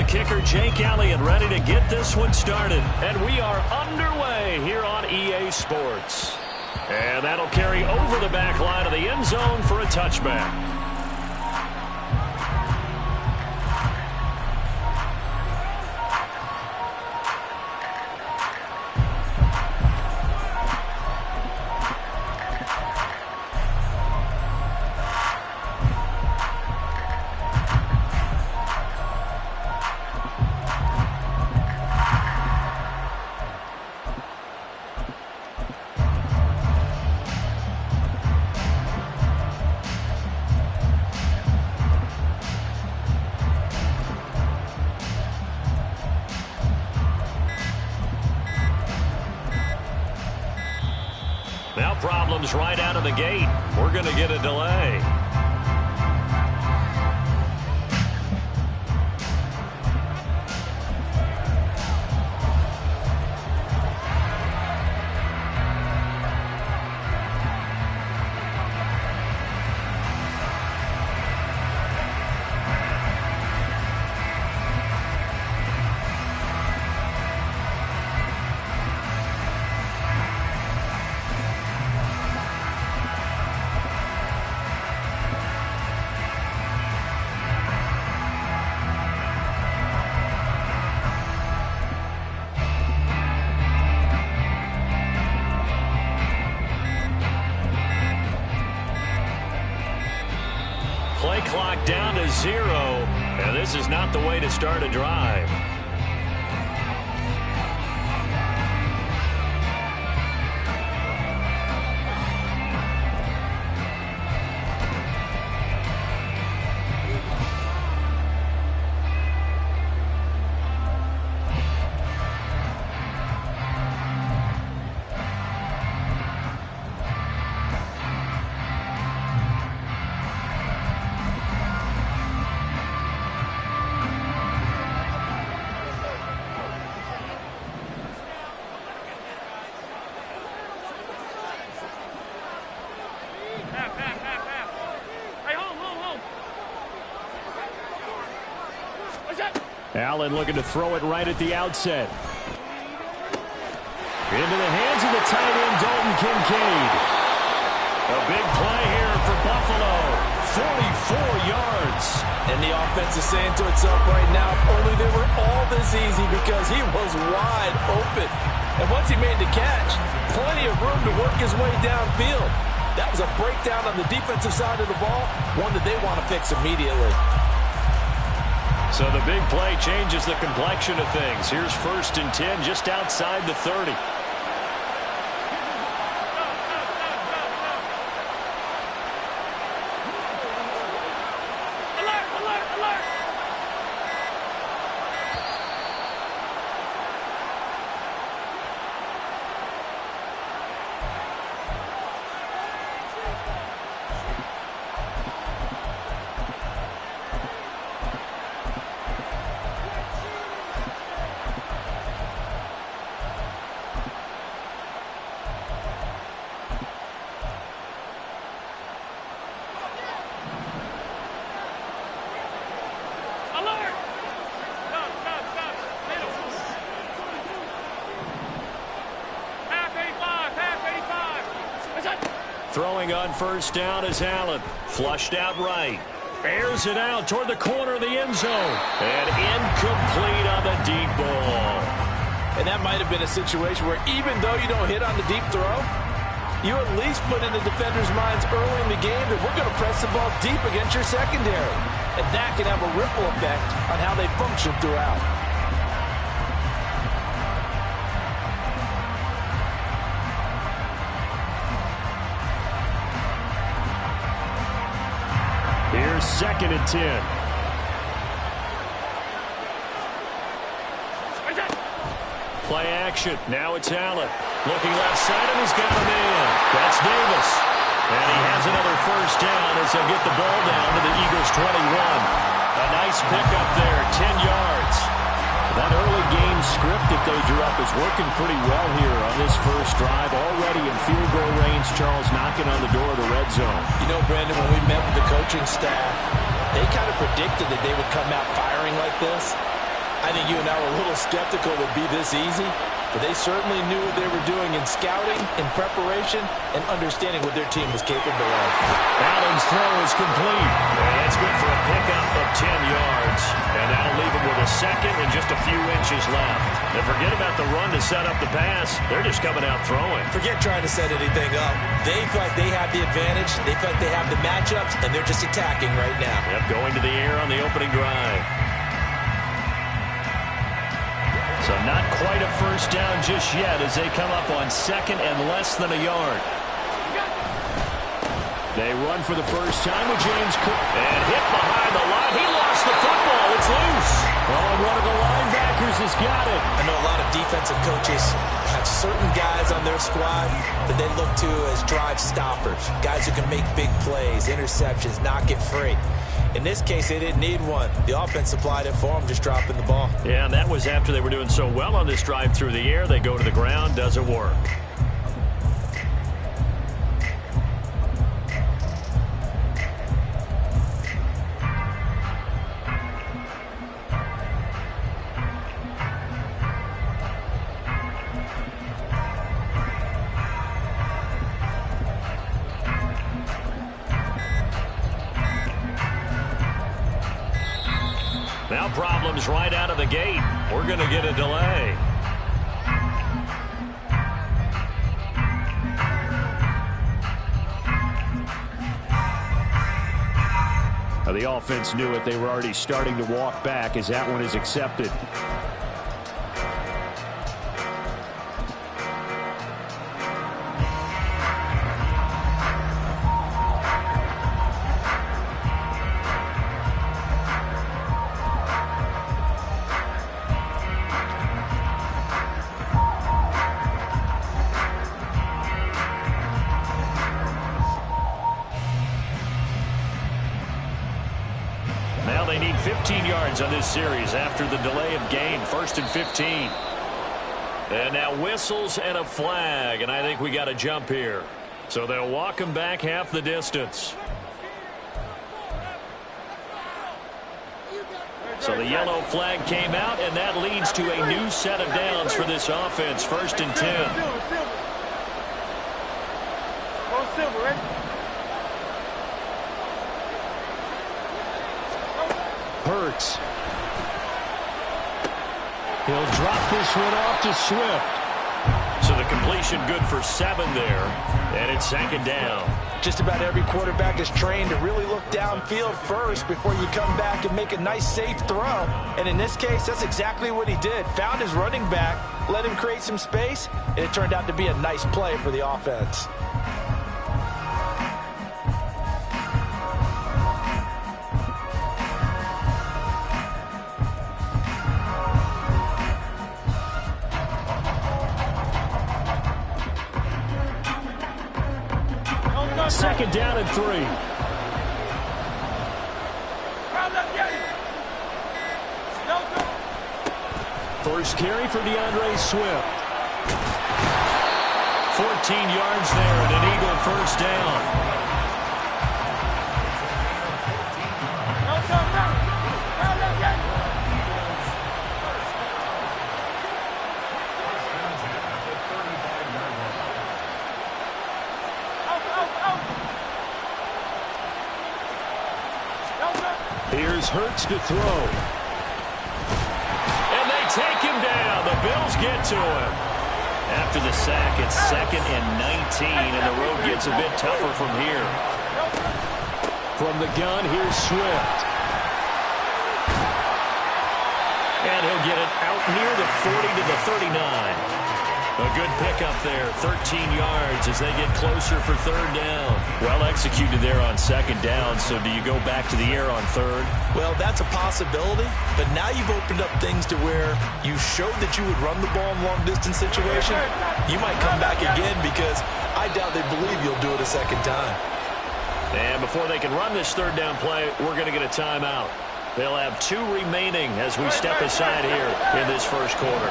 kicker Jake Elliott ready to get this one started. And we are underway here on EA Sports. And that'll carry over the back line of the end zone for a touchback. Now problems right out of the gate. We're going to get a delay. Play clock down to 0, and this is not the way to start a drive. Allen looking to throw it right at the outset. Into the hands of the tight end, Dalton Kincaid. A big play here for Buffalo. 44 yards. And the offense is saying to itself right now, if only they were all this easy, because he was wide open. And once he made the catch, plenty of room to work his way downfield. That was a breakdown on the defensive side of the ball, one that they want to fix immediately. So the big play changes the complexion of things. Here's 1st and 10 just outside the 30. Throwing on 1st down is Allen. Flushed out right. Airs it out toward the corner of the end zone. And incomplete on the deep ball. And that might have been a situation where even though you don't hit on the deep throw, you at least put in the defenders' minds early in the game that we're going to press the ball deep against your secondary. And that can have a ripple effect on how they function throughout. Here's 2nd and 10. Play action. Now it's Allen. Looking left side, and he's got a man. That's Davis. And he has another 1st down as they'll get the ball down to the Eagles' 21. A nice pickup there, 10 yards. That early game script that they drew up is working pretty well here on this first drive. Already in field goal range, Charles knocking on the door of the red zone. You know, Brandon, when we met with the coaching staff, they kind of predicted that they would come out firing like this. I think you and I were a little skeptical it would be this easy, but they certainly knew what they were doing in scouting, in preparation, and understanding what their team was capable of. Allen's throw is complete. And that's good for a pickup of 10 yards. And that'll leave him with a second and just a few inches left. And forget about the run to set up the pass. They're just coming out throwing. Forget trying to set anything up. They feel like they have the advantage. They feel like they have the matchups, and they're just attacking right now. Yep, going to the air on the opening drive. So not quite a first down just yet as they come up on second and less than a yard. They run for the first time with James Cook. And hit behind the line. He lost the football. It's loose. Oh, and one of the linebackers has got it. I know a lot of defensive coaches have certain guys on their squad that they look to as drive stoppers. Guys who can make big plays, interceptions, knock it free. In this case, they didn't need one. The offense supplied it for them, just dropping the ball. Yeah, and that was after they were doing so well on this drive through the air. They go to the ground, doesn't work. Now problems right out of the gate. We're going to get a delay. Now the offense knew it. They were already starting to walk back as that one is accepted. Now they need 15 yards on this series after the delay of game. 1st and 15. And now whistles and a flag. And I think we got a jump here. So they'll walk him back half the distance. So the yellow flag came out, and that leads to a new set of downs for this offense. 1st and 10. Hurts. He'll drop this one off to Swift. So the completion good for 7 there. And it's 2nd down. Just about every quarterback is trained to really look downfield first before you come back and make a nice, safe throw. And in this case, that's exactly what he did. Found his running back, let him create some space, and it turned out to be a nice play for the offense. Second down and 3. First carry for DeAndre Swift. 14 yards there and an Eagle first down. Here's Hurts to throw. And they take him down. The Bills get to him. After the sack, it's 2nd and 19, and the road gets a bit tougher from here. From the gun, here's Swift. And he'll get it out near the 40 to the 39. A good pickup there, 13 yards as they get closer for 3rd down. Well executed there on 2nd down, so do you go back to the air on 3rd? Well, that's a possibility, but now you've opened up things to where you showed that you would run the ball in long-distance situation. You might come back again because I doubt they believe you'll do it a 2nd time. And before they can run this 3rd down play, we're going to get a timeout. They'll have 2 remaining as we step aside here in this first quarter.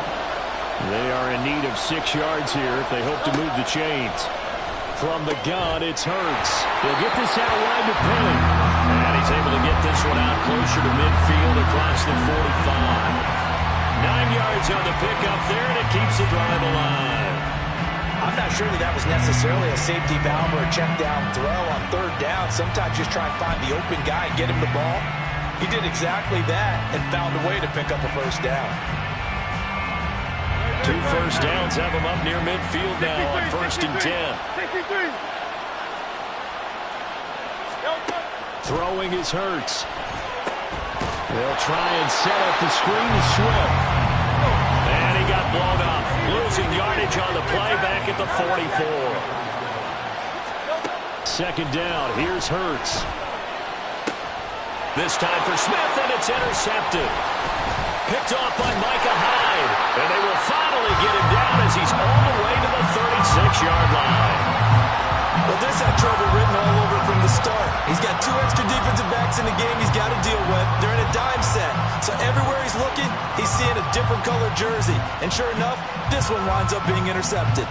They are in need of 6 yards here if they hope to move the chains. From the gun, it's Hurts. He'll get this out wide to Penny. And he's able to get this one out closer to midfield across the 45. 9 yards on the pickup there, and it keeps the drive alive. I'm not sure that was necessarily a safety valve or a check down throw on third down. Sometimes just try and find the open guy and get him the ball. He did exactly that and found a way to pick up a first down. 2 first downs have him up near midfield now on 1st and 10. Throwing is Hurts. They'll try and set up the screen to Swift. And he got blown up. Losing yardage on the play back at the 44. 2nd down. Here's Hurts. This time for Smith, and it's intercepted. Picked off by Micah Hyde. And they will finally get him down as he's all the way to the 36-yard line. Well, this had trouble written all over from the start. He's got 2 extra defensive backs in the game he's got to deal with. They're in a dime set. So everywhere he's looking, he's seeing a different colored jersey. And sure enough, this one winds up being intercepted.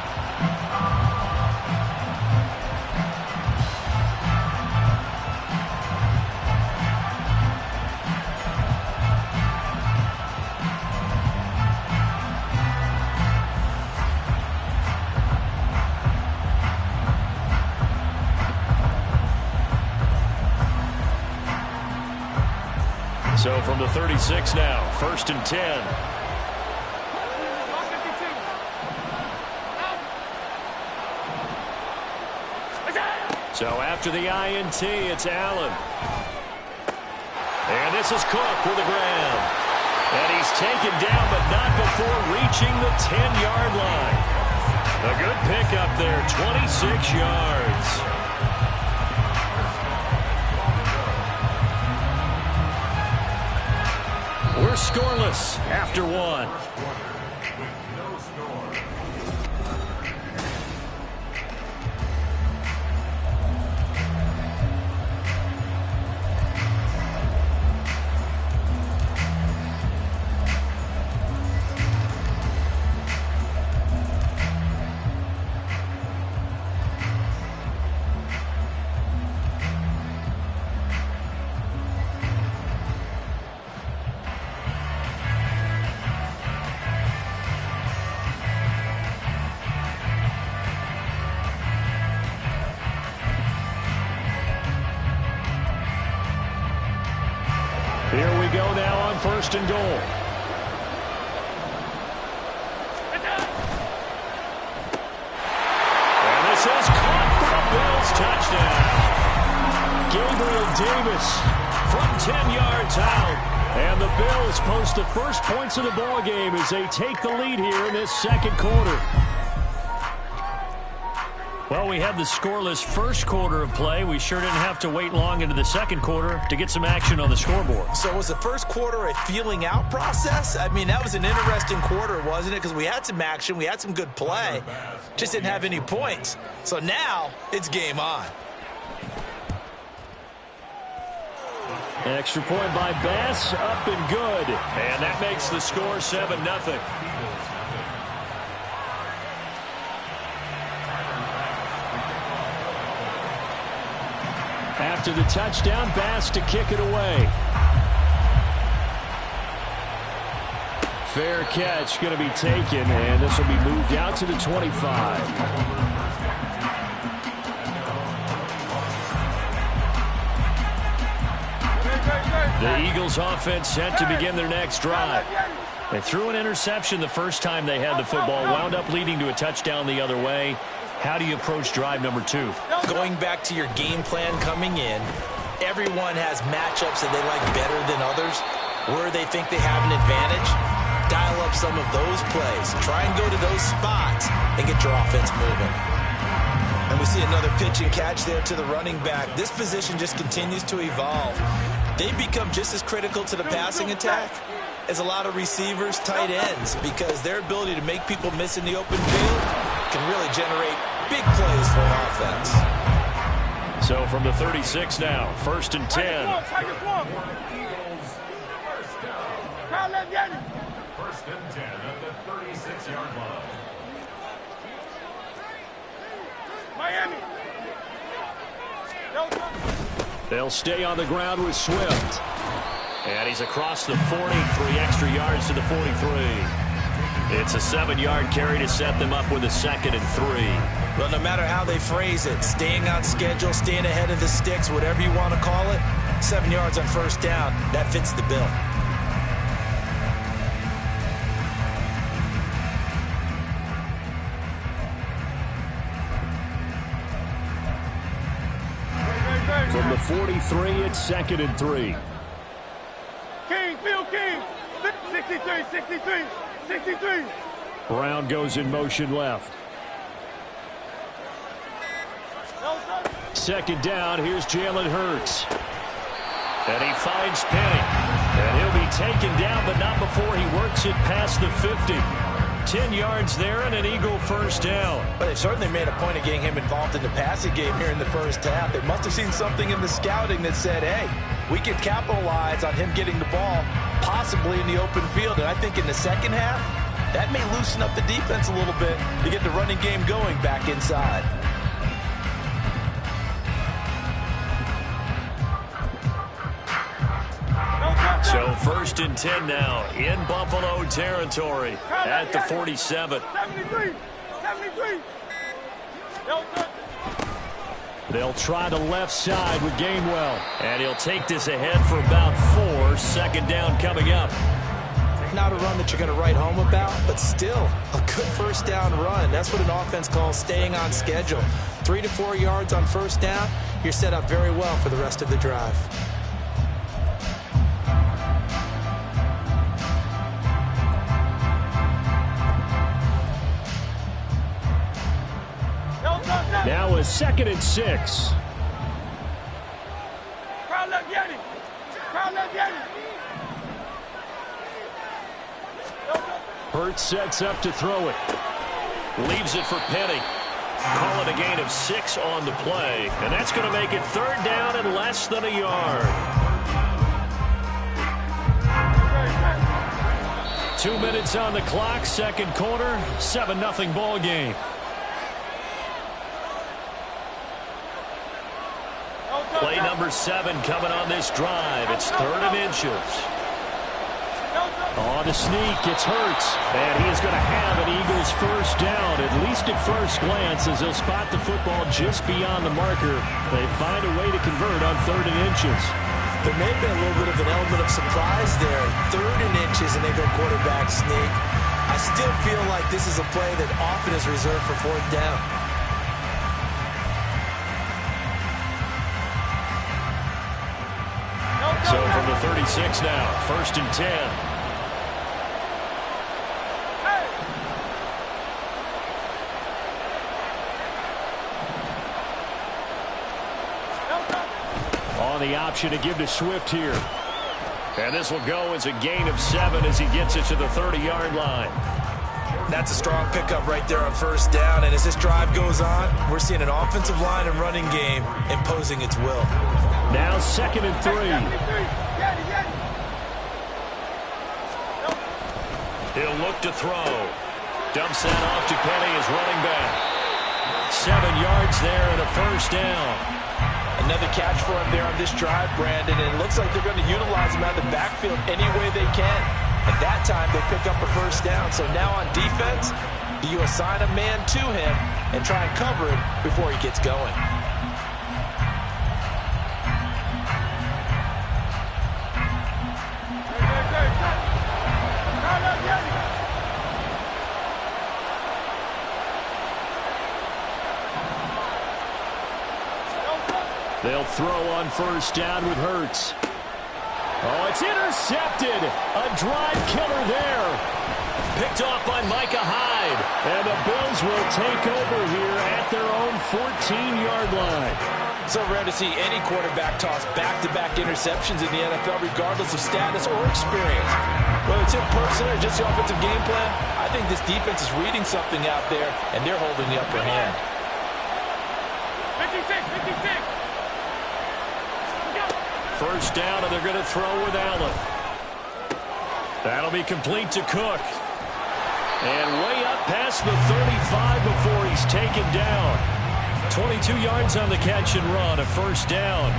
So from the 36 now, 1st and 10. So after the INT, it's Allen. And this is Cook with the grab. And he's taken down, but not before reaching the 10-yard line. A good pickup there, 26 yards. We're scoreless after 1. Here we go now on 1st and goal. And this is caught for the Bills touchdown. Gabriel Davis from 10 yards out. And the Bills post the first points of the ball game as they take the lead here in this 2nd quarter. Well, we had the scoreless first quarter of play. We sure didn't have to wait long into the 2nd quarter to get some action on the scoreboard. So was the first quarter a feeling out process? I mean, that was an interesting quarter, wasn't it? Because we had some action, we had some good play, just didn't have any points. So now it's game on. Extra point by Bass, up and good. And that makes the score 7-0. After the touchdown, Bass to kick it away. Fair catch going to be taken, and this will be moved out to the 25. The Eagles offense set to begin their next drive. They threw an interception the first time they had the football, wound up leading to a touchdown the other way. How do you approach drive number 2? Going back to your game plan coming in, everyone has matchups that they like better than others, where they think they have an advantage. Dial up some of those plays. Try and go to those spots and get your offense moving. And we see another pitch and catch there to the running back. This position just continues to evolve. They become just as critical to the passing attack as a lot of receivers, tight ends, because their ability to make people miss in the open field can really generate big plays for an offense. So from the 36 now, 1st and 10. 1st and 10 at the 36-yard line. Miami. They'll stay on the ground with Swift. And he's across the 40, 3 extra yards to the 43. It's a 7-yard carry to set them up with a 2nd and 3. Well, no matter how they phrase it, staying on schedule, staying ahead of the sticks, whatever you want to call it, 7 yards on first down, that fits the bill. From the 43, it's 2nd and 3. King, Bill King. 63, 63, 63. Brown goes in motion left. 2nd down, here's Jalen Hurts. And he finds Penny. And he'll be taken down, but not before he works it past the 50. 10 yards there and an Eagle first down. But they certainly made a point of getting him involved in the passing game here in the first half. They must have seen something in the scouting that said, hey, we can capitalize on him getting the ball, possibly in the open field. And I think in the second half, that may loosen up the defense a little bit to get the running game going back inside. So 1st and 10 now in Buffalo territory at the 47. 73, 73. They'll try the left side with Gainwell. And he'll take this ahead for about 4. 2nd down coming up. Not a run that you're going to write home about, but still a good first down run. That's what an offense calls staying on schedule. 3 to 4 yards on first down, you're set up very well for the rest of the drive. Now a 2nd and 6. Crowd left Yanni. Crowd left Yanni. Hurts sets up to throw it. Leaves it for Penny. Call it a gain of 6 on the play. And that's going to make it 3rd down and less than a yard. 2 minutes on the clock, 2nd quarter, 7-0 ball game. Play number 7 coming on this drive. It's 3rd and inches. On the sneak, it's Hurts. And he is going to have an Eagles first down, at least at first glance, as they'll spot the football just beyond the marker. They find a way to convert on 3rd and inches. There may have been a little bit of an element of surprise there. 3rd and inches, and they go quarterback sneak. I still feel like this is a play that often is reserved for 4th down. So from the 36 now, 1st and 10. On the option to give to Swift here. And this will go as a gain of 7 as he gets it to the 30-yard line. That's a strong pickup right there on first down. And as this drive goes on, we're seeing an offensive line and running game imposing its will. Now 2nd and 3. He'll look to throw. Dumps that off to Penny as running back. 7 yards there and a first down. Another catch for him there on this drive, Brandon. And it looks like they're going to utilize him out of the backfield any way they can. At that time, they pick up a first down. So now on defense, do you assign a man to him and try and cover it before he gets going? They'll throw on first down with Hurts. Oh, it's intercepted. A drive killer there. Picked off by Micah Hyde. And the Bills will take over here at their own 14-yard line. So rare to see any quarterback toss back-to-back interceptions in the NFL, regardless of status or experience. Whether it's in person or just the offensive game plan, I think this defense is reading something out there, and they're holding the upper hand. 56, 56. First down, and they're going to throw with Allen. That'll be complete to Cook. And way up past the 35 before he's taken down. 22 yards on the catch and run, a first down.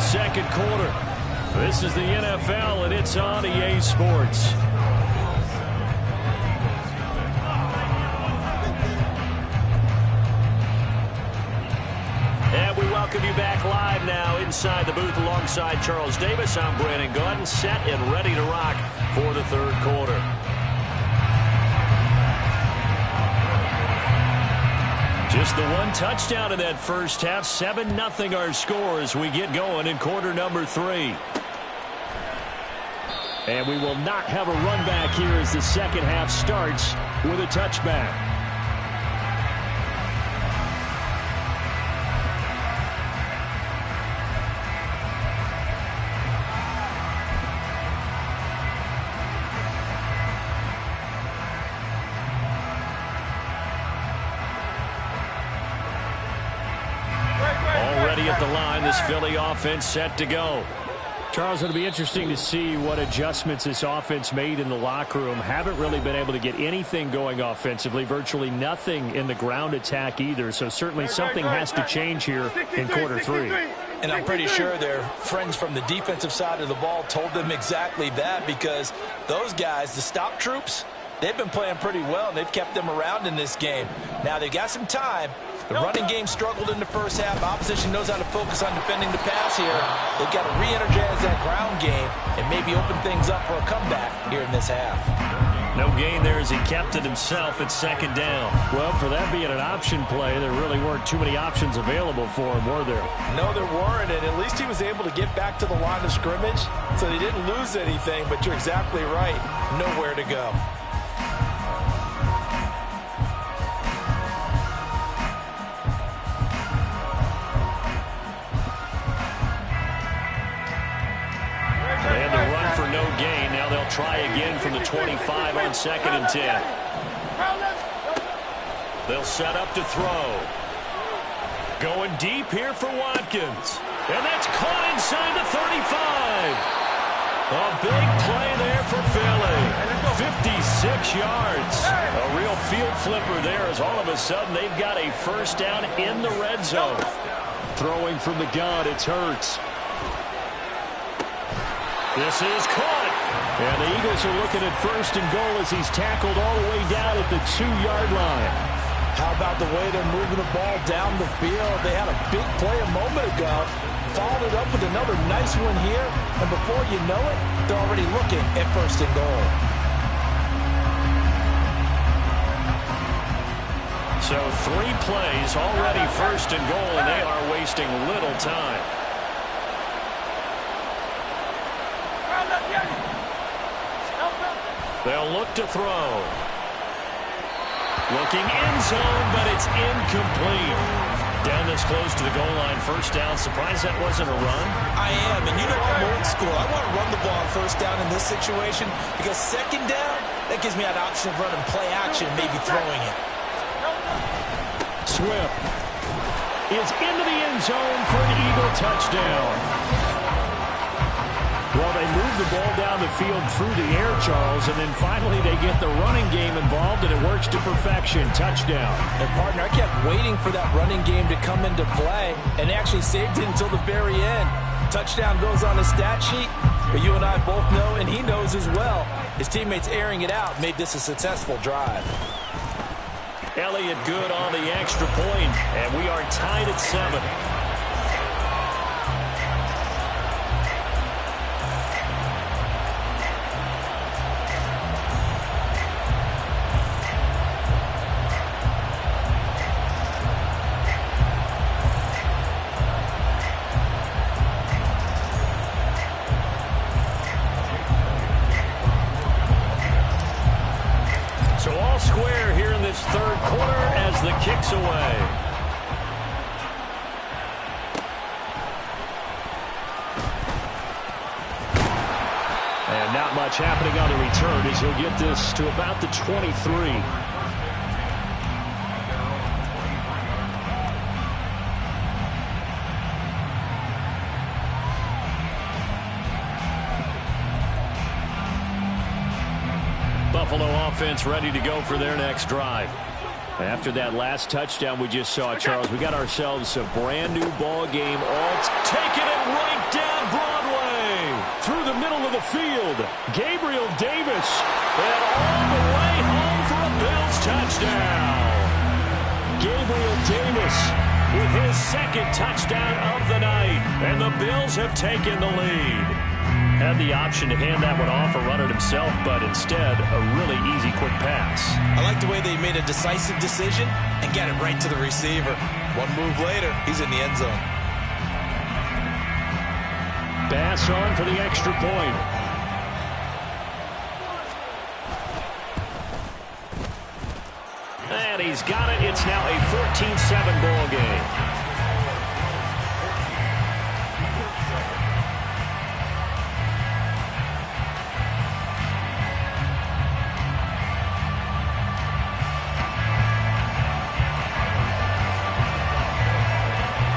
second quarter. This is the NFL, and it's on EA Sports. And we welcome you back live now inside the booth alongside Charles Davis. I'm Brandon Gaudin, set and ready to rock for the third quarter. Just the one touchdown in that first half. 7-0 our score as we get going in quarter number 3. And we will not have a run back here as the second half starts with a touchback. Already at the line, this Philly offense set to go. Charles, it'll be interesting to see what adjustments this offense made in the locker room. Haven't really been able to get anything going offensively, virtually nothing in the ground attack either. So certainly something has to change here in quarter 3. And I'm pretty sure their friends from the defensive side of the ball told them exactly that, because those guys, the stop troops, they've been playing pretty well, and they've kept them around in this game. Now they've got some time. The running game struggled in the first half. Opposition knows how to focus on defending the pass here. They've got to re-energize that ground game and maybe open things up for a comeback here in this half. No gain there as he kept it himself at second down. Well, for that being an option play, there really weren't too many options available for him, were there? No, there weren't, and at least he was able to get back to the line of scrimmage, so he didn't lose anything, but you're exactly right. Nowhere to go. Try again from the 25 on 2nd and 10. They'll set up to throw. Going deep here for Watkins. And that's caught inside the 35. A big play there for Philly. 56 yards. A real field flipper there as all of a sudden they've got a first down in the red zone. Throwing from the gun, it's Hurts. This is caught. And the Eagles are looking at 1st and goal as he's tackled all the way down at the 2-yard line. How about the way they're moving the ball down the field? They had a big play a moment ago. Followed it up with another nice one here. And before you know it, they're already looking at 1st and goal. So 3 plays already 1st and goal, and they are wasting little time. They'll look to throw. Looking end zone, but it's incomplete. Down this close to the goal line, 1st down. Surprised that wasn't a run? I am, and you know I'm old school. I want to run the ball on 1st down in this situation, because 2nd down, that gives me an option of running play action, maybe throwing it. Swift is into the end zone for an Eagle touchdown. Well, they move the ball down the field through the air, Charles, and then finally they get the running game involved, and it works to perfection. Touchdown. And, partner, I kept waiting for that running game to come into play, and actually saved it until the very end. Touchdown goes on the stat sheet, but you and I both know, and he knows as well, his teammates airing it out made this a successful drive. Elliott good on the extra point, and we are tied at 7. Third quarter as the kick's away. And not much happening on the return as he'll get this to about the 23. Buffalo offense ready to go for their next drive. After that last touchdown we just saw, Charles, we got ourselves a brand new ball game all taking it right through the middle of the field. Gabriel Davis, and all the way home for a Bills touchdown. Gabriel Davis with his second touchdown of the night, and the Bills have taken the lead. Had the option to hand that one off or run it himself, but instead a really easy quick pass. I like the way they made a decisive decision and get it right to the receiver. One move later, he's in the end zone. Pass on for the extra point. And he's got it. It's now a 14-7 ball game.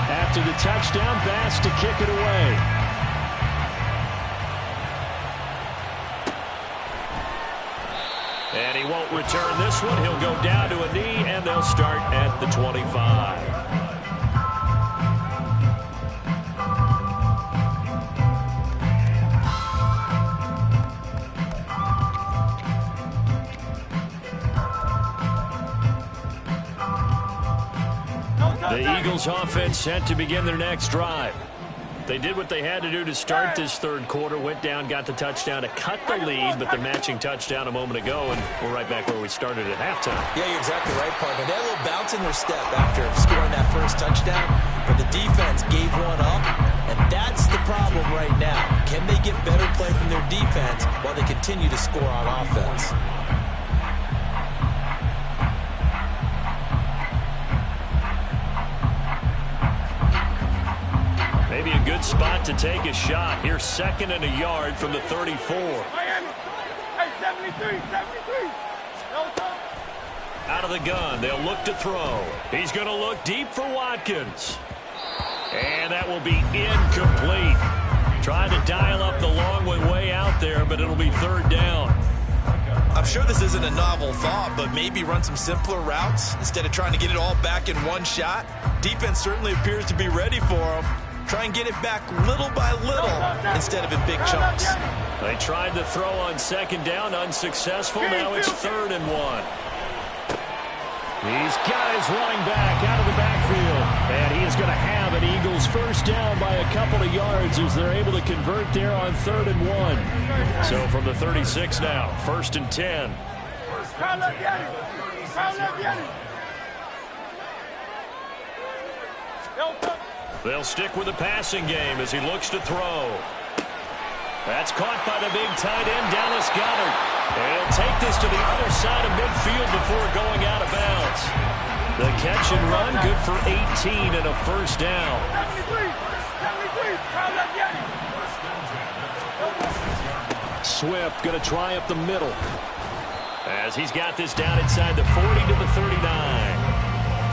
After the touchdown, Bass to kick it away. And he won't return this one. He'll go down to a knee, and they'll start at the 25. The Eagles offense set to begin their next drive. They did what they had to do to start this third quarter, went down, got the touchdown to cut the lead, but the matching touchdown a moment ago, and we're right back where we started at halftime. Yeah, you're exactly right, partner. They had a little bounce in their step after scoring that first touchdown, but the defense gave one up, and that's the problem right now. Can they get better play from their defense while they continue to score on offense? Maybe a good spot to take a shot. Here's 2nd and a yard from the 34. Miami. Hey, 73, 73. Out of the gun, they'll look to throw. He's going to look deep for Watkins. And that will be incomplete. Trying to dial up the long one way out there, but it'll be 3rd down. I'm sure this isn't a novel thought, but maybe run some simpler routes instead of trying to get it all back in one shot. Defense certainly appears to be ready for them. Try and get it back little by little instead of in big chunks. They tried to throw on 2nd down, unsuccessful. Now it's 3rd and 1. He's got his running back out of the backfield. And he is going to have an Eagles first down by a couple of yards as they're able to convert there on 3rd and 1. So from the 36 now, 1st and 10. They'll stick with the passing game as he looks to throw. That's caught by the big tight end, Dallas Goedert. And he'll take this to the other side of midfield before going out of bounds. The catch and run, good for 18 and a first down. Swift going to try up the middle as he's got this down inside the 40 to the 39.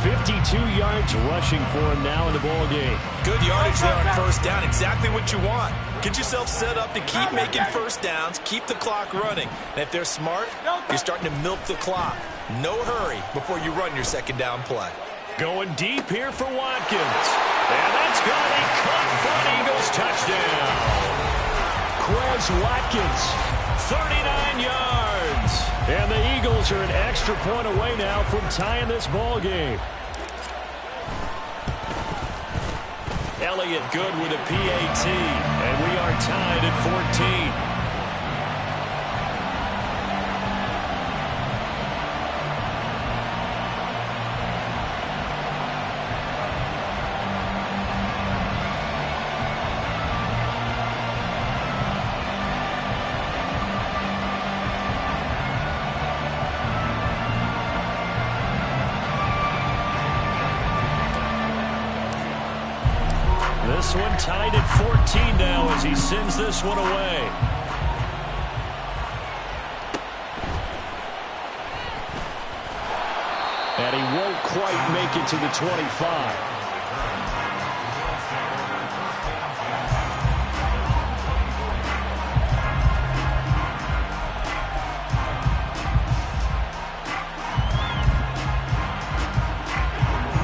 52 yards rushing for him now in the ball game. Good yardage there on first down. Exactly what you want. Get yourself set up to keep making first downs, keep the clock running. And if they're smart, you're starting to milk the clock. No hurry before you run your 2nd down play. Going deep here for Watkins. And that's going to be caught for an Eagles touchdown. Quez Watkins, 39 yards. And the Eagles are an extra point away now from tying this ball game. Elliott good with a PAT, and we are tied at 14. This one tied at 14 now as he sends this one away. And he won't quite make it to the 25.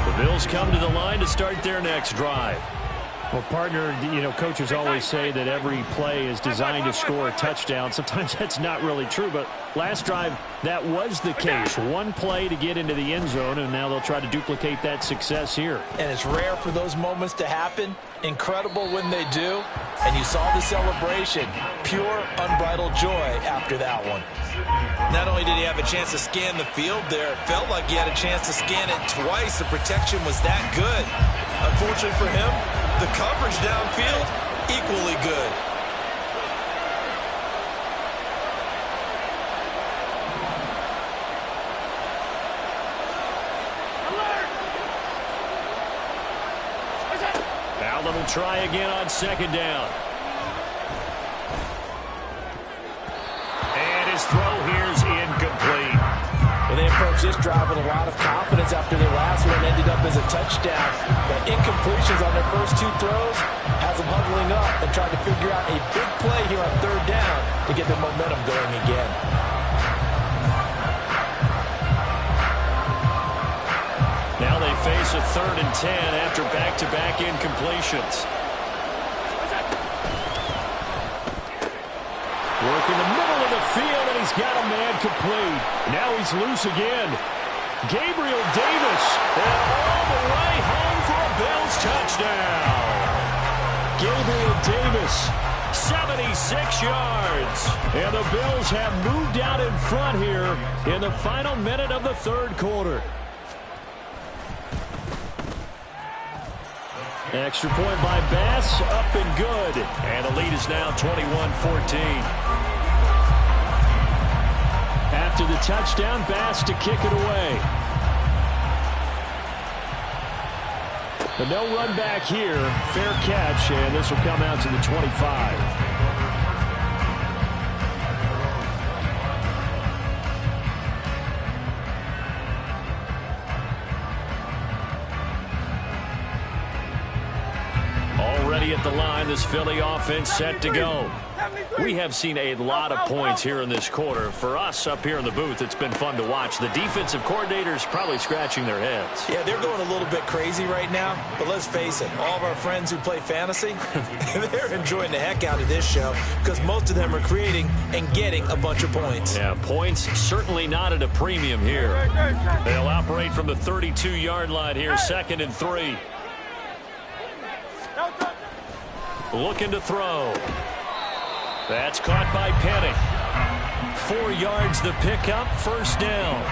The Bills come to the line to start their next drive. Well, partner, you know, coaches always say that every play is designed to score a touchdown. Sometimes that's not really true, but last drive, that was the case. One play to get into the end zone, and now they'll try to duplicate that success here. And it's rare for those moments to happen. Incredible when they do. And you saw the celebration. Pure, unbridled joy after that one. Not only did he have a chance to scan the field there, it felt like he had a chance to scan it twice. The protection was that good. Unfortunately for him, the coverage downfield, equally good. Allen will try again on second down. And his throw here's incomplete. And they approach this drive with a lot of confidence after their last one ended up as a touchdown. But incompletions on their first two throws has them huddling up and trying to figure out a big play here on third down to get their momentum going again. Now they face a 3rd and 10 after back-to-back incompletions. Work in the middle of the field, and he's got a man complete. Now he's loose again. Gabriel Davis, and all the way home for a Bills touchdown. Gabriel Davis, 76 yards. And the Bills have moved out in front here in the final minute of the third quarter. Extra point by Bass, up and good. And the lead is now 21-14. After the touchdown, Bass to kick it away. But no run back here. Fair catch, and this will come out to the 25. Already at the line, this Philly offense set to go. We have seen a lot of points here in this quarter. For us up here in the booth, it's been fun to watch. The defensive coordinators probably scratching their heads. Yeah, they're going a little bit crazy right now, but let's face it, all of our friends who play fantasy, they're enjoying the heck out of this show because most of them are creating and getting a bunch of points. Yeah, points certainly not at a premium here. They'll operate from the 32-yard line here, 2nd and 3. Looking to throw. That's caught by Penny. 4 yards the pickup, first down.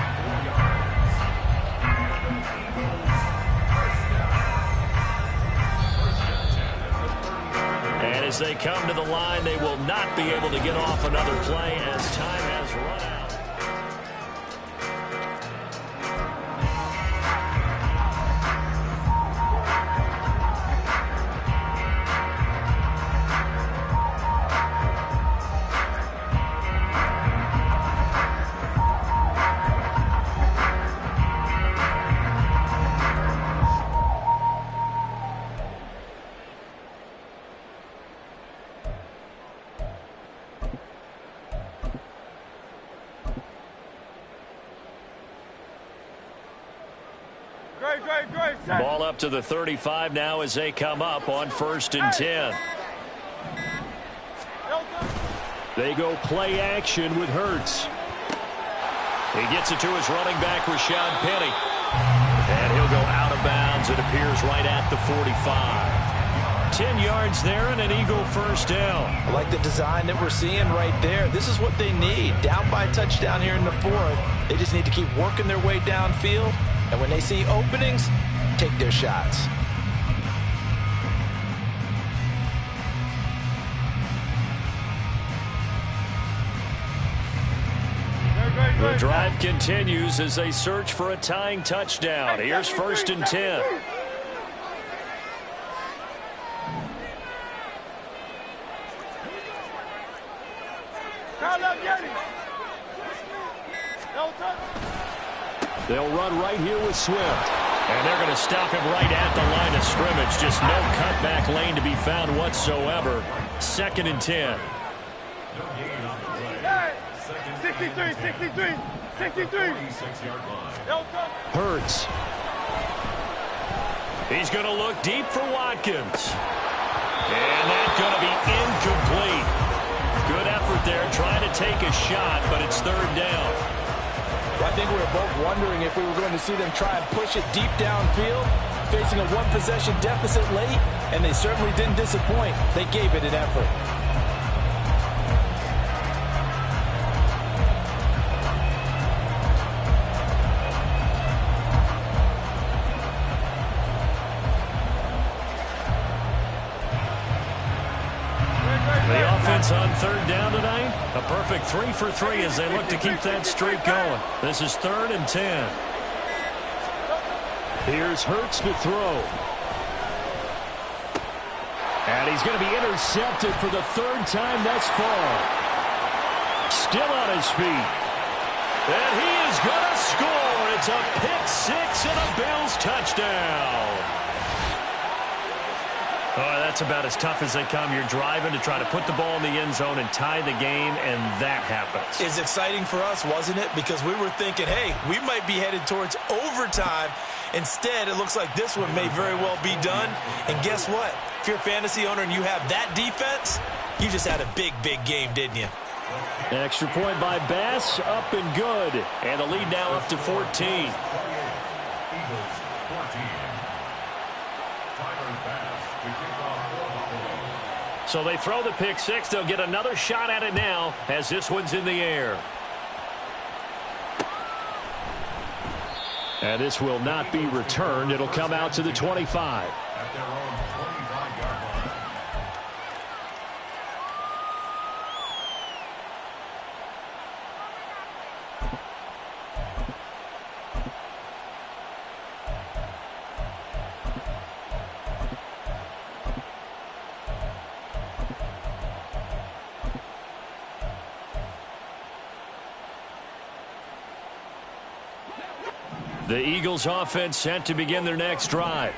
And as they come to the line, they will not be able to get off another play as time has run out. Ball up to the 35 now as they come up on 1st and 10. They go play action with Hurts. He gets it to his running back, Rashad Penny. And he'll go out of bounds. It appears right at the 45. 10 yards there and an Eagle first down. I like the design that we're seeing right there. This is what they need. Down by a touchdown here in the 4th. They just need to keep working their way downfield. And when they see openings, take their shots. The drive continues as they search for a tying touchdown. Here's 1st and 10. They'll run right here with Swift. And they're going to stop him right at the line of scrimmage. Just no cutback lane to be found whatsoever. 2nd and 10. 63, 63, 63. Hurts. He's going to look deep for Watkins. And that's going to be incomplete. Good effort there trying to take a shot, but it's third down. I think we were both wondering if we were going to see them try and push it deep downfield, facing a one-possession deficit late, and they certainly didn't disappoint. They gave it an effort. The offense on third down tonight, a perfect 3 for 3 as they look to keep that streak going. This is 3rd and 10. Here's Hurts to throw. And he's going to be intercepted for the 3rd time thus far. Still on his feet. And he is going to score. It's a pick six and a Bills touchdown. Oh, that's about as tough as they come. You're driving to try to put the ball in the end zone and tie the game, and that happens. It's exciting for us, wasn't it? Because we were thinking, hey, we might be headed towards overtime. Instead, it looks like this one may very well be done. And guess what? If you're a fantasy owner and you have that defense, you just had a big, big game, didn't you? An extra point by Bass, up and good. And the lead now up to 14. Eagles 14. Tyler Bass to kick off for Buffalo. So they throw the pick six. They'll get another shot at it now as this one's in the air. And this will not be returned. It'll come out to the 25. At their own 25-yard line. The Eagles offense set to begin their next drive.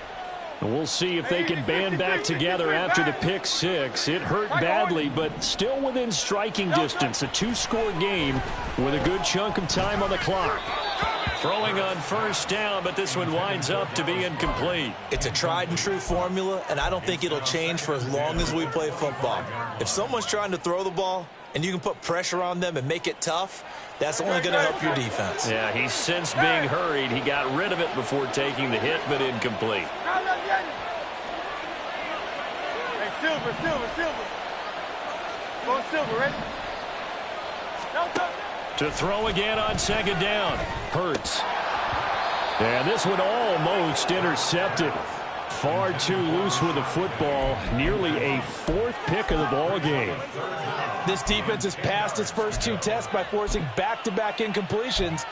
And we'll see if they can band back together after the pick six. It hurt badly, but still within striking distance. A two-score game with a good chunk of time on the clock. Throwing on first down, but this one winds up to be incomplete. It's a tried-and-true formula, and I don't think it'll change for as long as we play football. If someone's trying to throw the ball and you can put pressure on them and make it tough, that's only going to help your defense. Yeah, he's since being hurried. He got rid of it before taking the hit, but incomplete. Hey, Silver. Go Silver, ready? To throw again on second down. Hurts. And this one almost intercepted. Far too loose with the football. Nearly a fourth pick of the ball game. This defense has passed its first two tests by forcing back-to-back incompletions.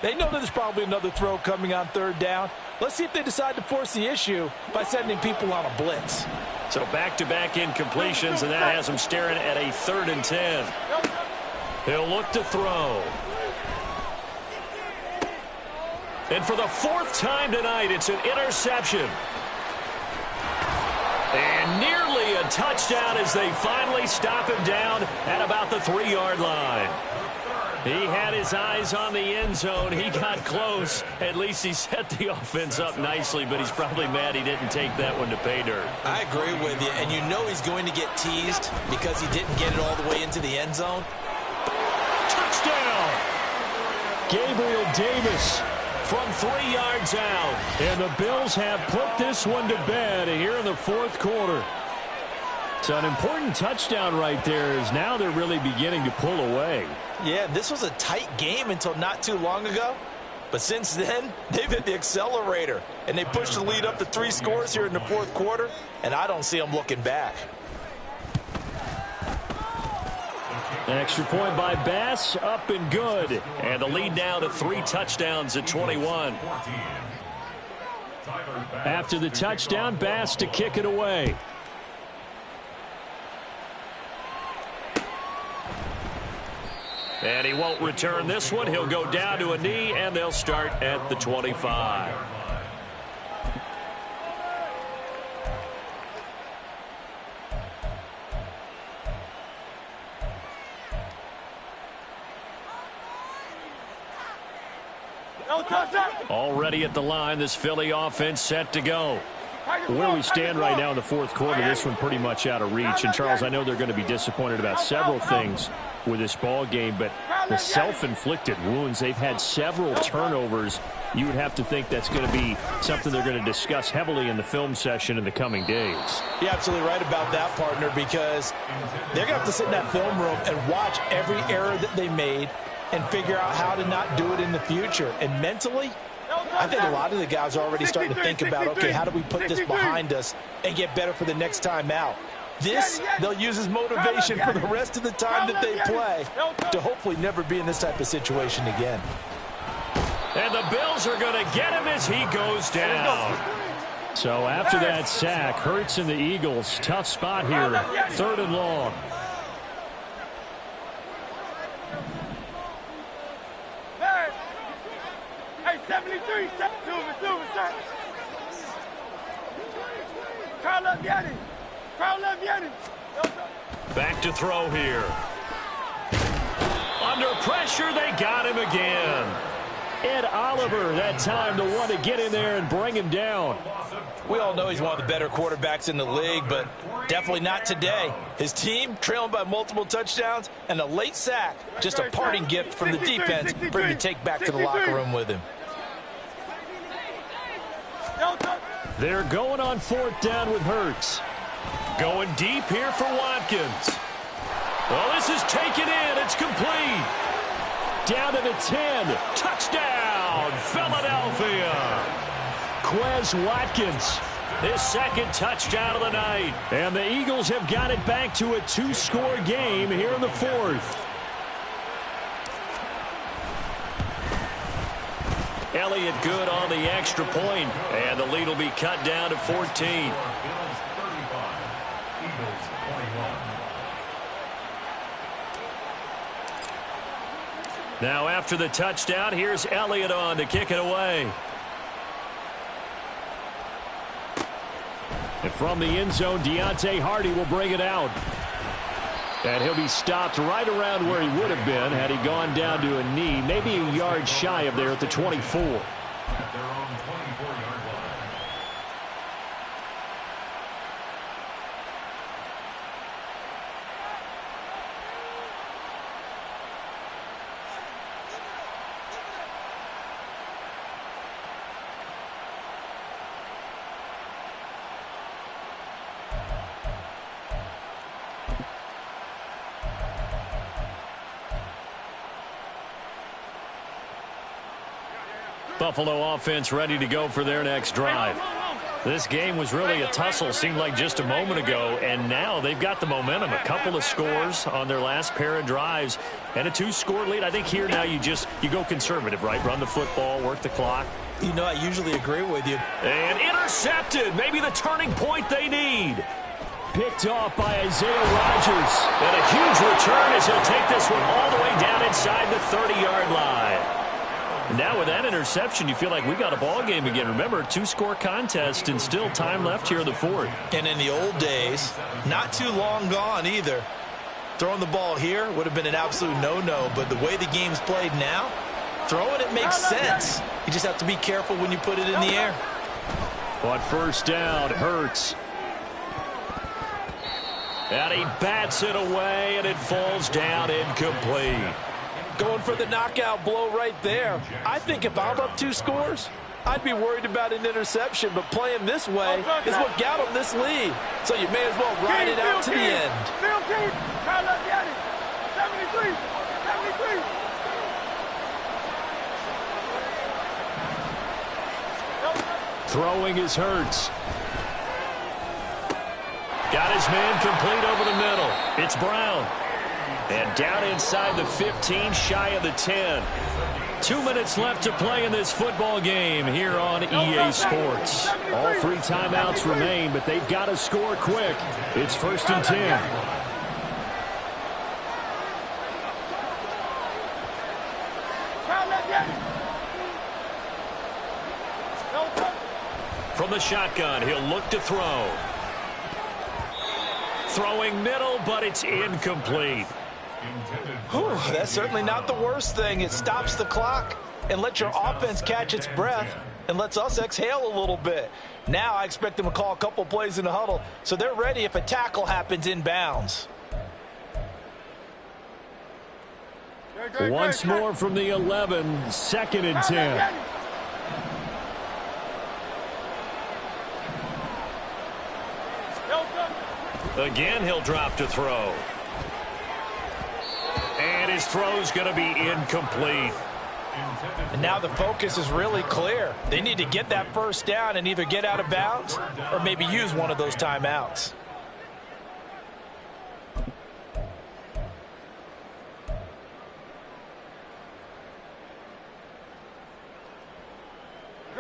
They know that there's probably another throw coming on third down. Let's see if they decide to force the issue by sending people on a blitz. So back-to-back incompletions, and that has them staring at a 3rd and 10. He'll look to throw. And for the 4th time tonight, it's an interception. And nearly a touchdown as they finally stop him down at about the 3-yard line. He had his eyes on the end zone. He got close. At least he set the offense up nicely, but he's probably mad he didn't take that one to pay dirt. I agree with you, and you know he's going to get teased because he didn't get it all the way into the end zone. Touchdown! Gabriel Davis from 3 yards out. And the Bills have put this one to bed here in the 4th quarter. So an important touchdown right there is now they're really beginning to pull away. Yeah, this was a tight game until not too long ago. But since then, they've hit the accelerator. And they pushed the lead up to 3 scores here in the 4th quarter. And I don't see them looking back. An extra point by Bass, up and good. And the lead now to 3 touchdowns at 21. After the touchdown, Bass to kick it away. And he won't return this one. He'll go down to a knee, and they'll start at the 25. Already at the line, this Philly offense set to go. Where we stand right now in the fourth quarter, this one pretty much out of reach. And, Charles, I know they're going to be disappointed about several things with this ball game, but the self-inflicted wounds, they've had several turnovers. You would have to think that's going to be something they're going to discuss heavily in the film session in the coming days. You're absolutely right about that, partner, because they're going to have to sit in that film room and watch every error that they made and figure out how to not do it in the future. And mentally, I think a lot of the guys are already starting to think about, okay, how do we put this behind us and get better for the next time out? This, they'll use as motivation for the rest of the time that they play to hopefully never be in this type of situation again. And the Bills are going to get him as he goes down. So after that sack, Hurts and the Eagles, tough spot here, 3rd and long. Hey, 73, Silver, sir. Carl up, Yanni. Back to throw here. Under pressure, they got him again. Ed Oliver, that time the one to get in there and bring him down. We all know he's one of the better quarterbacks in the league, but definitely not today. His team trailing by multiple touchdowns and a late sack, just a parting gift from the defense for him to take back to the locker room with him. They're going on 4th down with Hurts. Going deep here for Watkins. Well, this is taken in. It's complete. Down to the 10. Touchdown, Philadelphia. Quez Watkins, his 2nd touchdown of the night. And the Eagles have got it back to a 2-score game here in the 4th. Elliott good on the extra point, and the lead will be cut down to 14. Now after the touchdown, here's Elliott on to kick it away. And from the end zone, Deontay Hardy will bring it out. And he'll be stopped right around where he would have been had he gone down to a knee, maybe a yard shy of there at the 24. At their own 24-yard line. Buffalo offense ready to go for their next drive. This game was really a tussle, seemed like just a moment ago, and now they've got the momentum. A couple of scores on their last pair of drives and a 2-score lead. I think here now you go conservative, right? Run the football, work the clock. You know, I usually agree with you. And intercepted, maybe the turning point they need. Picked off by Isaiah Rodgers. And a huge return as he'll take this one all the way down inside the 30-yard line. Now with that interception, you feel like we got a ball game again. Remember, 2-score contest and still time left here in the 4th. And in the old days, not too long gone either. Throwing the ball here would have been an absolute no-no, but the way the game's played now, throwing it makes sense. You just have to be careful when you put it in the air. But 1st down, Hurts. And he bats it away, and it falls down incomplete. Going for the knockout blow right there. I think if I'm up 2 scores, I'd be worried about an interception, but playing this way is what got them this lead. So you may as well ride it out to the end. 73. Throwing is Hurts. Got his man complete over the middle. It's Brown. And down inside the 15, shy of the 10. 2 minutes left to play in this football game here on EA Sports. All 3 timeouts remain, but they've got to score quick. It's 1st and 10. From the shotgun, he'll look to throw. Throwing middle, but it's incomplete. Whew, that's certainly not the worst thing. It stops the clock and lets your offense catch its breath and lets us exhale a little bit. Now I expect them to call a couple plays in the huddle so they're ready if a tackle happens inbounds. Once more from the 11, 2nd and 10. Again, he'll drop to throw. And his throw's going to be incomplete. And now the focus is really clear. They need to get that first down and either get out of bounds or maybe use one of those timeouts.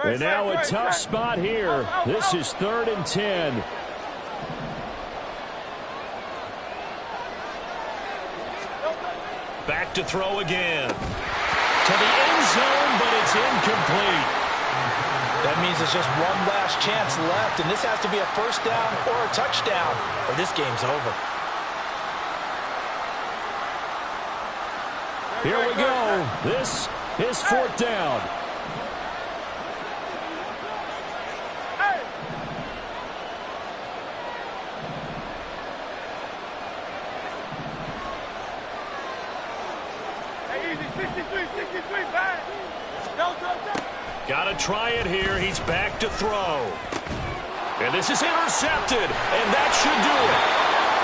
And now a tough spot here. This is 3rd and 10. Back to throw again. To the end zone, but it's incomplete. That means there's just one last chance left, and this has to be a first down or a touchdown, or this game's over. Here we go. This is 4th down. Got to try it here. He's back to throw. And this is intercepted, and that should do it.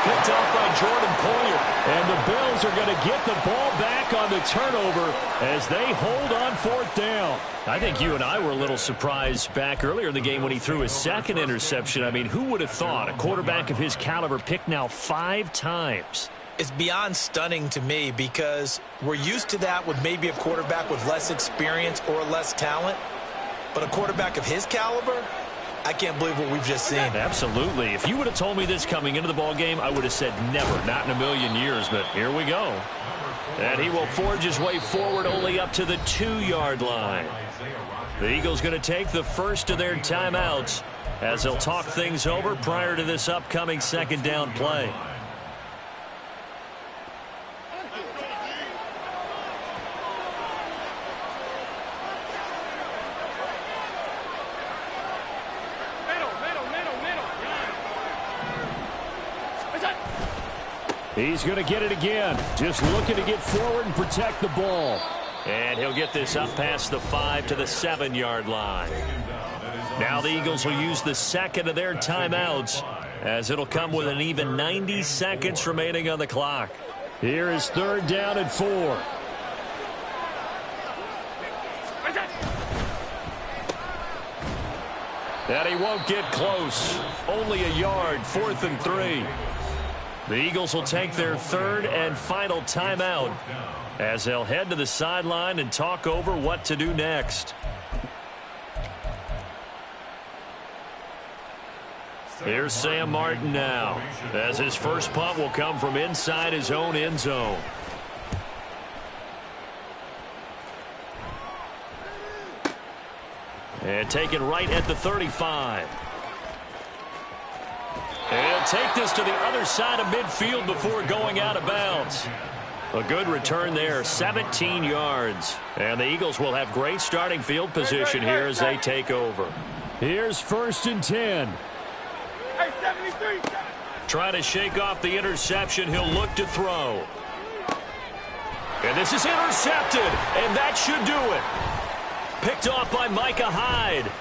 Picked off by Jordan Poyer. And the Bills are going to get the ball back on the turnover as they hold on 4th down. I think you and I were a little surprised back earlier in the game when he threw his 2nd interception. I mean, who would have thought a quarterback of his caliber picked now 5 times? It's beyond stunning to me because we're used to that with maybe a quarterback with less experience or less talent. But a quarterback of his caliber, I can't believe what we've just seen. Absolutely. If you would have told me this coming into the ball game, I would have said never, not in a million years. But here we go. And he will forge his way forward only up to the 2-yard line. The Eagles going to take the first of their timeouts as they'll talk things over prior to this upcoming 2nd down play. He's going to get it again. Just looking to get forward and protect the ball. And he'll get this up past the 5 to the 7-yard line. Now the Eagles will use the 2nd of their timeouts as it'll come with an even 90 seconds remaining on the clock. Here is 3rd down and 4. And he won't get close. Only a yard, 4th and 3. The Eagles will take their 3rd and final timeout as they'll head to the sideline and talk over what to do next. Here's Sam Martin now as his first punt will come from inside his own end zone. And taken right at the 35. And he'll take this to the other side of midfield before going out of bounds. A good return there, 17 yards. And the Eagles will have great starting field position here as they take over. Here's 1st and 10. Hey, 73. Trying to shake off the interception. He'll look to throw. And this is intercepted, and that should do it. Picked off by Micah Hyde.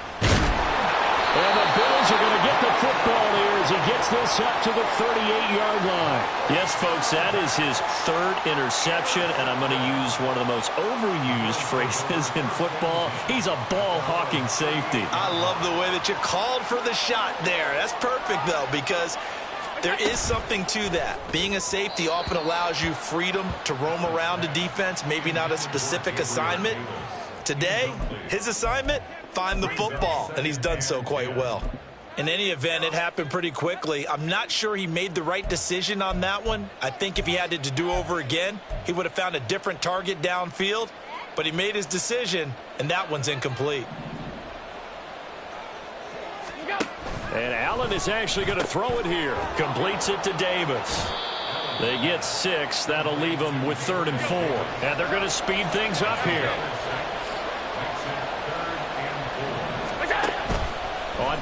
And the Bills are going to get the football here as he gets this up to the 38-yard line. Yes, folks, that is his 3rd interception, and I'm going to use one of the most overused phrases in football. He's a ball-hawking safety. I love the way that you called for the shot there. That's perfect, though, because there is something to that. Being a safety often allows you freedom to roam around a defense, maybe not a specific assignment. Today, his assignment, find the football, and he's done so quite well. In any event, it happened pretty quickly. I'm not sure he made the right decision on that one. I think if he had it to do over again, he would have found a different target downfield, but he made his decision, and that one's incomplete. And Allen is actually going to throw it here. Completes it to Davis. They get 6. That'll leave them with 3rd and 4. And they're going to speed things up here.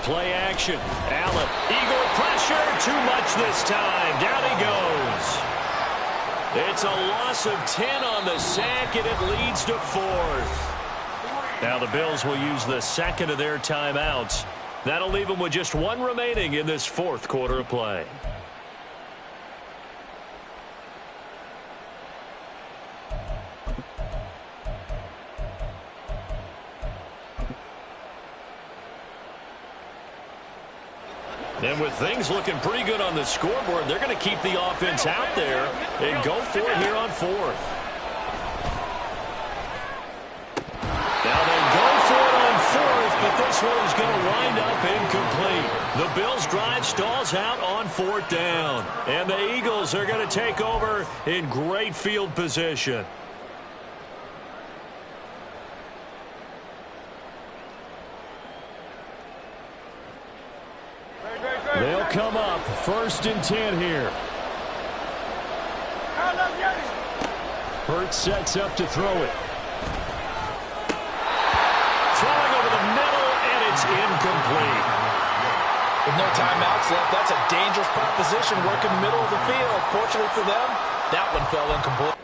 Play action. Allen, Eagle pressure. Too much this time. Down he goes. It's a loss of 10 on the sack, and it leads to 4th. Now the Bills will use the second of their timeouts. That'll leave them with just 1 remaining in this 4th quarter of play. And with things looking pretty good on the scoreboard, they're going to keep the offense out there and go for it here on 4th. Now they go for it on 4th, but this one is going to wind up incomplete. The Bills' drive stalls out on 4th down. And the Eagles are going to take over in great field position. They'll come up 1st and 10 here. Hurts sets up to throw it. Throwing over the middle, and it's incomplete. With no timeouts left, that's a dangerous proposition working the middle of the field. Fortunately for them, that one fell incomplete.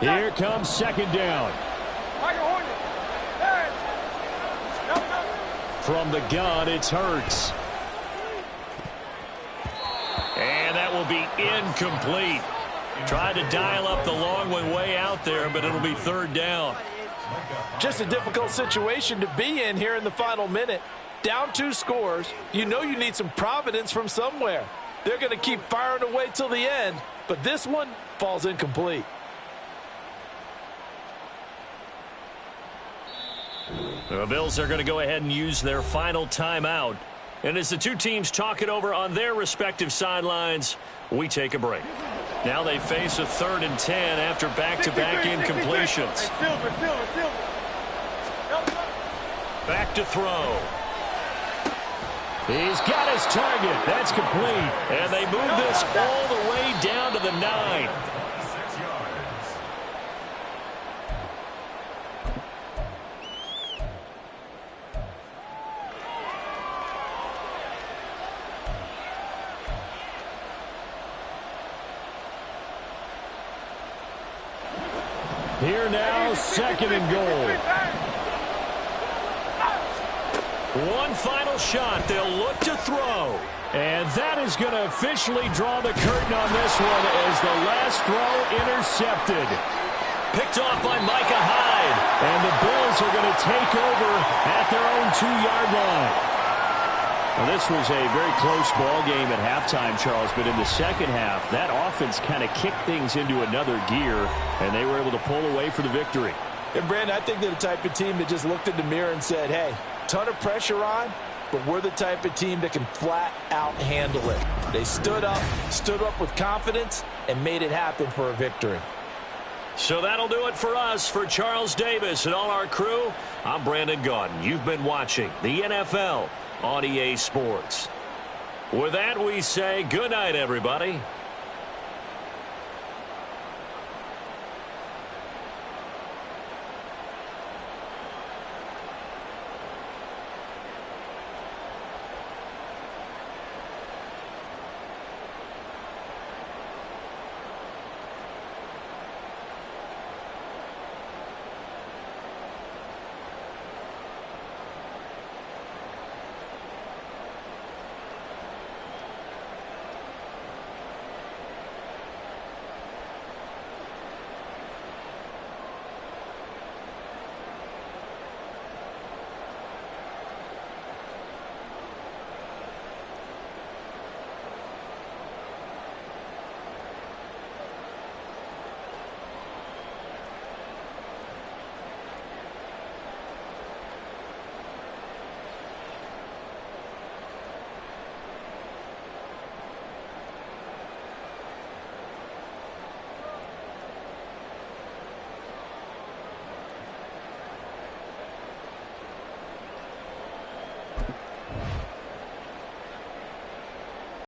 Here comes 2nd down. From the gun, it's Hurts. And that will be incomplete. Tried to dial up the long one way out there, but it'll be 3rd down. Just a difficult situation to be in here in the final minute. Down 2 scores. You know you need some providence from somewhere. They're going to keep firing away till the end, but this one falls incomplete. The Bills are going to go ahead and use their final timeout. And as the 2 teams talk it over on their respective sidelines, we take a break. Now they face a 3rd and 10 after back-to-back incompletions. Back to throw. He's got his target. That's complete. And they move this all the way down to the 9. Here now, 2nd and goal. One final shot. They'll look to throw. And that is going to officially draw the curtain on this one as the last throw intercepted. Picked off by Micah Hyde. And the Bills are going to take over at their own 2-yard line. Well, this was a very close ball game at halftime, Charles, but in the second half, that offense kind of kicked things into another gear, and they were able to pull away for the victory. And, Brandon, I think they're the type of team that just looked in the mirror and said, hey, ton of pressure on, but we're the type of team that can flat out handle it. They stood up with confidence, and made it happen for a victory. So that'll do it for us. For Charles Davis and all our crew, I'm Brandon Gaudin. You've been watching the NFL on EA Sports. With that, we say good night, everybody.